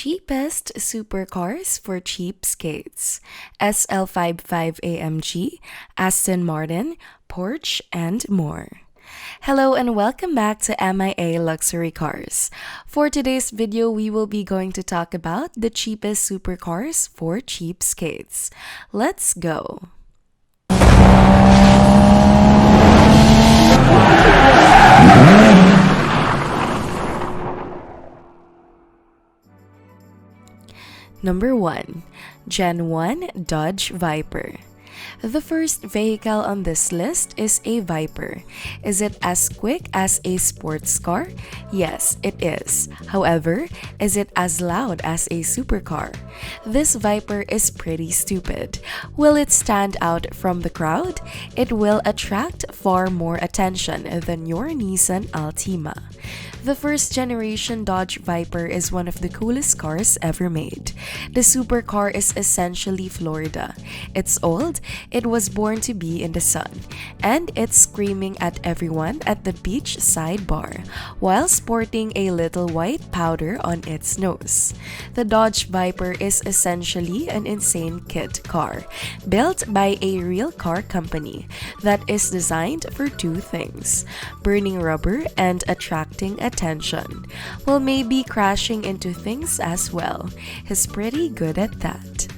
cheapest supercars for cheapskates: SL55 AMG, Aston Martin, Porsche, and more. Hello and welcome back to MIA Luxury Cars. For today's video, we will be going to talk about the cheapest supercars for cheapskates. Let's go! Number 1. Gen 1 Dodge Viper. The first vehicle on this list is a Viper. Is it as quick as a sports car? Yes, it is. However, is it as loud as a supercar? This Viper is pretty stupid. Will it stand out from the crowd? It will attract far more attention than your Nissan Altima. The first generation Dodge Viper is one of the coolest cars ever made. The supercar is essentially Florida. It's old, it was born to be in the sun, and it's screaming at everyone at the beachside bar, while sporting a little white powder on its nose. The Dodge Viper is essentially an insane kid car, built by a real car company that is designed for two things: burning rubber and attracting attention. Well, maybe crashing into things as well. He's pretty good at that.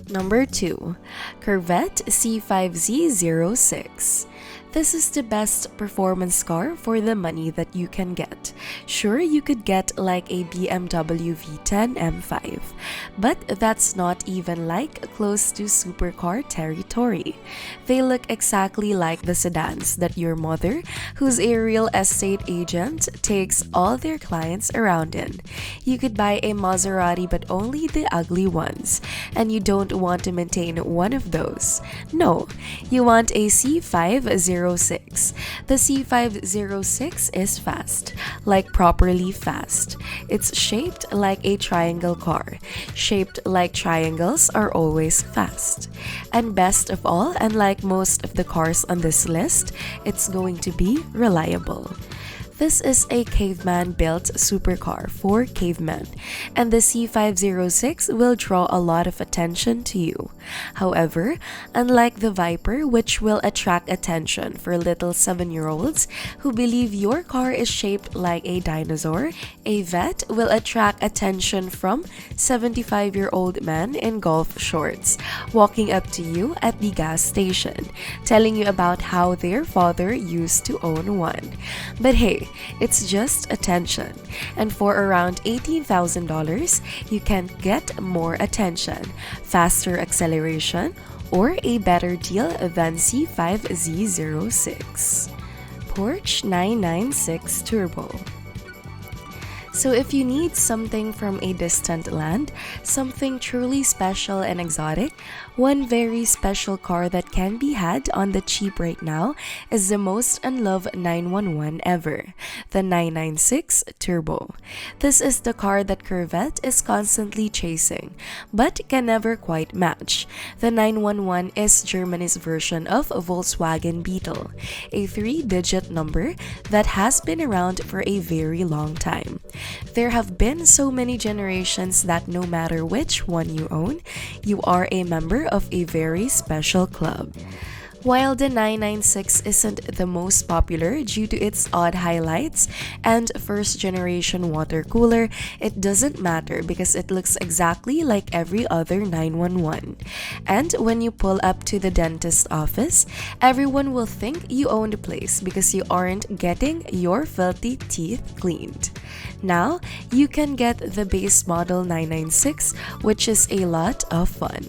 Number 2. Corvette C5Z06. This is the best performance car for the money that you can get. Sure, you could get like a BMW V10 M5, but that's not even like close to supercar territory. They look exactly like the sedans that your mother, who's a real estate agent, takes all their clients around in. You could buy a Maserati but only the ugly ones, and you don't want to maintain one of those. No, you want a C506. The C506 is fast, like properly fast. It's shaped like a triangle car. Shaped like triangles are always fast. And best of all, unlike most of the cars on this list, it's going to be reliable. This is a caveman-built supercar for cavemen, and the C506 will draw a lot of attention to you. However, unlike the Viper, which will attract attention for little 7-year-olds who believe your car is shaped like a dinosaur, a Vet will attract attention from 75-year-old men in golf shorts walking up to you at the gas station, telling you about how their father used to own one. But hey, it's just attention, and for around $18,000, you can get more attention, faster acceleration, or a better deal than C5Z06. Porsche 996 Turbo. So if you need something from a distant land, something truly special and exotic, one very special car that can be had on the cheap right now is the most unloved 911 ever, the 996 Turbo. This is the car that Corvette is constantly chasing, but can never quite match. The 911 is Germany's version of Volkswagen Beetle, a 3-digit number that has been around for a very long time. There have been so many generations that no matter which one you own, you are a member of a very special club. While the 996 isn't the most popular due to its odd highlights and first-generation water cooler, it doesn't matter because it looks exactly like every other 911. And when you pull up to the dentist's office, everyone will think you own the place because you aren't getting your filthy teeth cleaned. Now, you can get the base model 996, which is a lot of fun.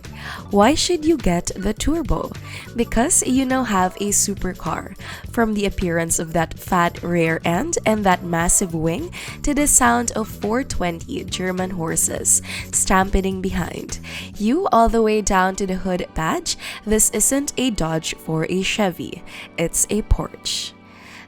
Why should you get the Turbo? Because you now have a supercar. From the appearance of that fat rear end and that massive wing to the sound of 420 German horses stampeding behind you all the way down to the hood badge, this isn't a Dodge or a Chevy, it's a Porsche.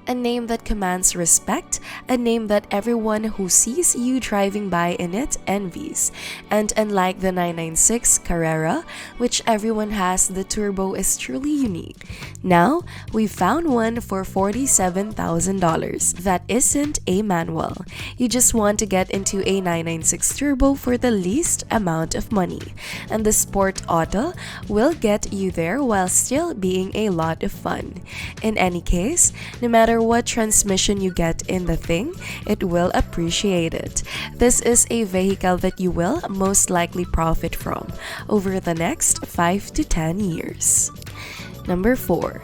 A name that commands respect, a name that everyone who sees you driving by in it envies. And unlike the 996 Carrera, which everyone has, the turbo is truly unique. Now, we found one for $47,000 that isn't a manual. You just want to get into a 996 turbo for the least amount of money, and the Sport Auto will get you there while still being a lot of fun. In any case, no matter what transmission you get in the thing, it will appreciate it. This is a vehicle that you will most likely profit from over the next 5 to 10 years. Number 4.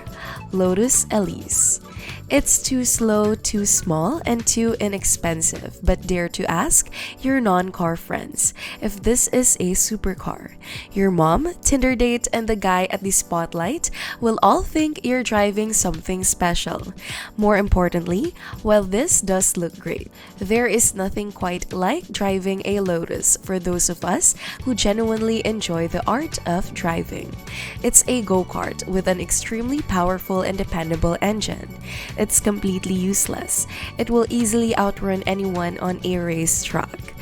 LOTUS ELISE. It's too slow, too small, and too inexpensive, but dare to ask your non-car friends if this is a supercar. Your mom, Tinder date, and the guy at the spotlight will all think you're driving something special. More importantly, while this does look great, there is nothing quite like driving a Lotus for those of us who genuinely enjoy the art of driving. It's a go-kart with an extremely powerful and dependable engine. It's completely useless. It will easily outrun anyone on a racetrack.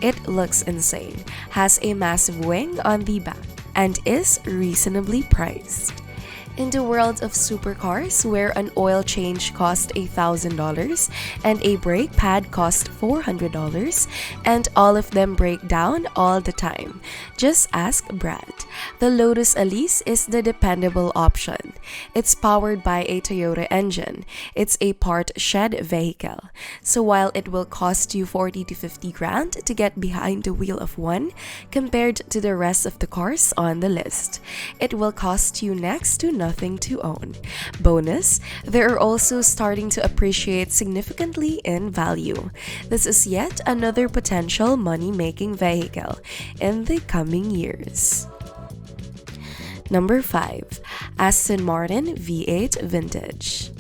It looks insane, has a massive wing on the back, and is reasonably priced. In the world of supercars, where an oil change cost $1,000 and a brake pad cost $400, and all of them break down all the time, just ask Brad. The Lotus Elise is the dependable option. It's powered by a Toyota engine. It's a part shed vehicle. So while it will cost you 40 to 50 grand to get behind the wheel of one, compared to the rest of the cars on the list, it will cost you next to nothing to own. Bonus, they are also starting to appreciate significantly in value. This is yet another potential money-making vehicle in the coming years. Number 5. Aston Martin V8 Vintage.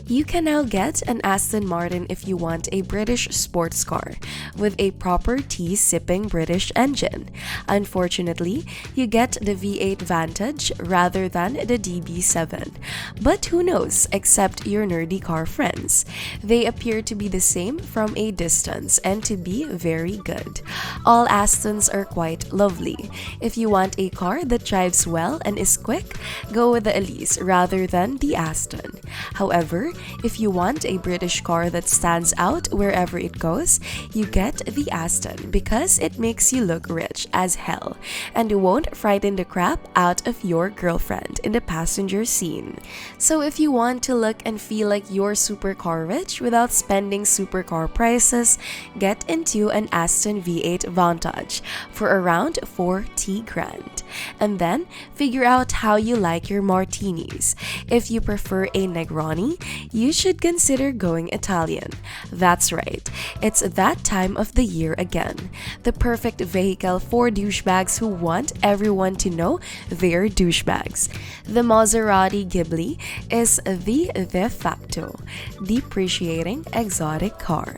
You can now get an Aston Martin if you want a British sports car with a proper tea-sipping British engine. Unfortunately, you get the V8 Vantage rather than the DB7. But who knows, except your nerdy car friends. They appear to be the same from a distance and to be very good. All Astons are quite lovely. If you want a car that drives well and is quick, go with the Elise rather than the Aston. However, if you want a British car that stands out wherever it goes, you get the Aston because it makes you look rich as hell and it won't frighten the crap out of your girlfriend in the passenger scene. So if you want to look and feel like you're supercar rich without spending supercar prices, get into an Aston V8 Vantage for around 40 grand. And then figure out how you like your martinis. If you prefer a Negroni, you should consider going Italian. That's right, it's that time of the year again. The perfect vehicle for douchebags who want everyone to know they're douchebags. The Maserati Ghibli is the de facto depreciating exotic car.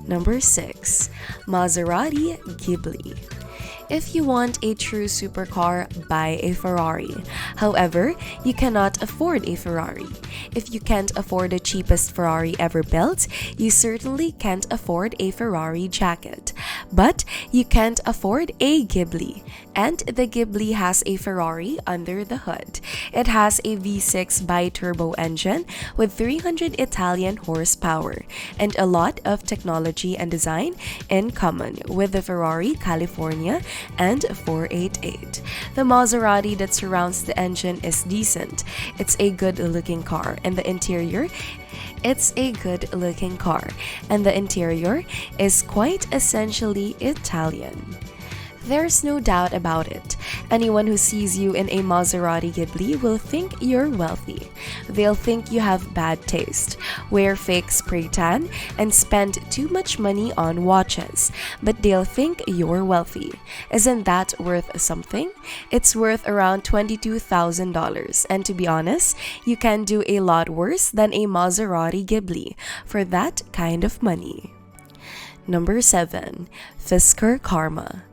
Number 6. Maserati Ghibli. If you want a true supercar, buy a Ferrari. However, you cannot afford a Ferrari. If you can't afford the cheapest Ferrari ever built, you certainly can't afford a Ferrari jacket. But you can't afford a Ghibli. And the Ghibli has a Ferrari under the hood. It has a V6 bi-turbo engine with 300 Italian horsepower and a lot of technology and design in common with the Ferrari California and 488. The Maserati that surrounds the engine is decent. It's a good-looking car, and the interior is quite essentially Italian. There's no doubt about it. Anyone who sees you in a Maserati Ghibli will think you're wealthy. They'll think you have bad taste, wear fake spray tan, and spend too much money on watches. But they'll think you're wealthy. Isn't that worth something? It's worth around $22,000, and to be honest, you can do a lot worse than a Maserati Ghibli for that kind of money. Number 7. FISKER Karma.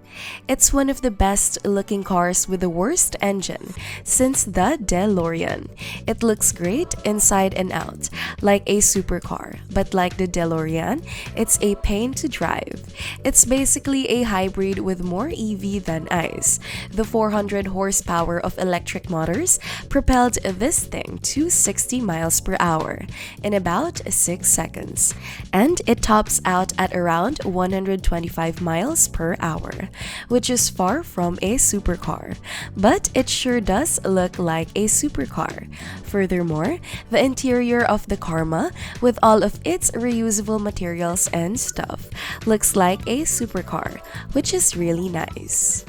It's one of the best looking cars with the worst engine since the DeLorean. It looks great inside and out, like a supercar, but like the DeLorean, it's a pain to drive. It's basically a hybrid with more EV than ICE. The 400 horsepower of electric motors propelled this thing to 60 miles per hour in about 6 seconds, and it tops out at around 125 miles per hour, which is far from a supercar, but it sure does look like a supercar. Furthermore, the interior of the Karma, with all of its reusable materials and stuff, looks like a supercar, which is really nice.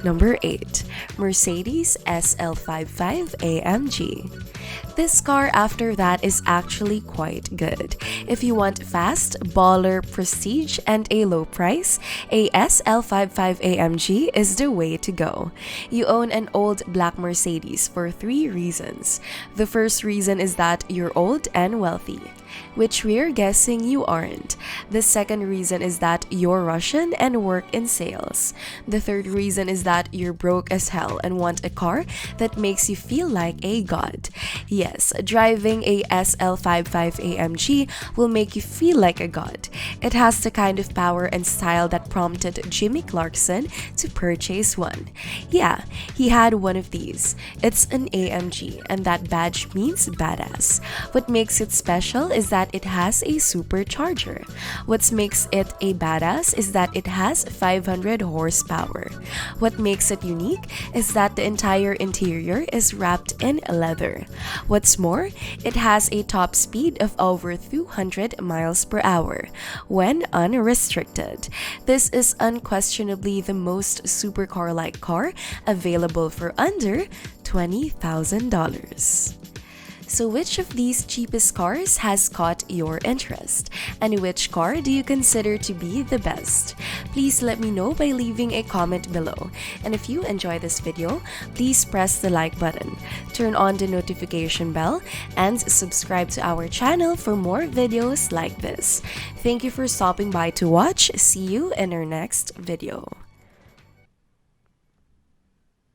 Number 8. Mercedes SL55 AMG. This car after that is actually quite good. If you want fast, baller, prestige, and a low price, a SL55 AMG is the way to go. You own an old black Mercedes for 3 reasons. The first reason is that you're old and wealthy, which we're guessing you aren't. The second reason is that you're Russian and work in sales. The third reason is that you're broke as hell and want a car that makes you feel like a god. Yes, driving a SL55 AMG will make you feel like a god. It has the kind of power and style that prompted Jimmy Clarkson to purchase one. Yeah, he had one of these. It's an AMG, and that badge means badass. What makes it special is that it has a supercharger. What makes it a badass is that it has 500 horsepower. What makes it unique is that the entire interior is wrapped in leather. What's more, it has a top speed of over 200 miles per hour when unrestricted. This is unquestionably the most supercar-like car available for under $20,000. So which of these cheapest cars has caught your interest? And which car do you consider to be the best? Please let me know by leaving a comment below. And if you enjoy this video, please press the like button, turn on the notification bell, and subscribe to our channel for more videos like this. Thank you for stopping by to watch. See you in our next video.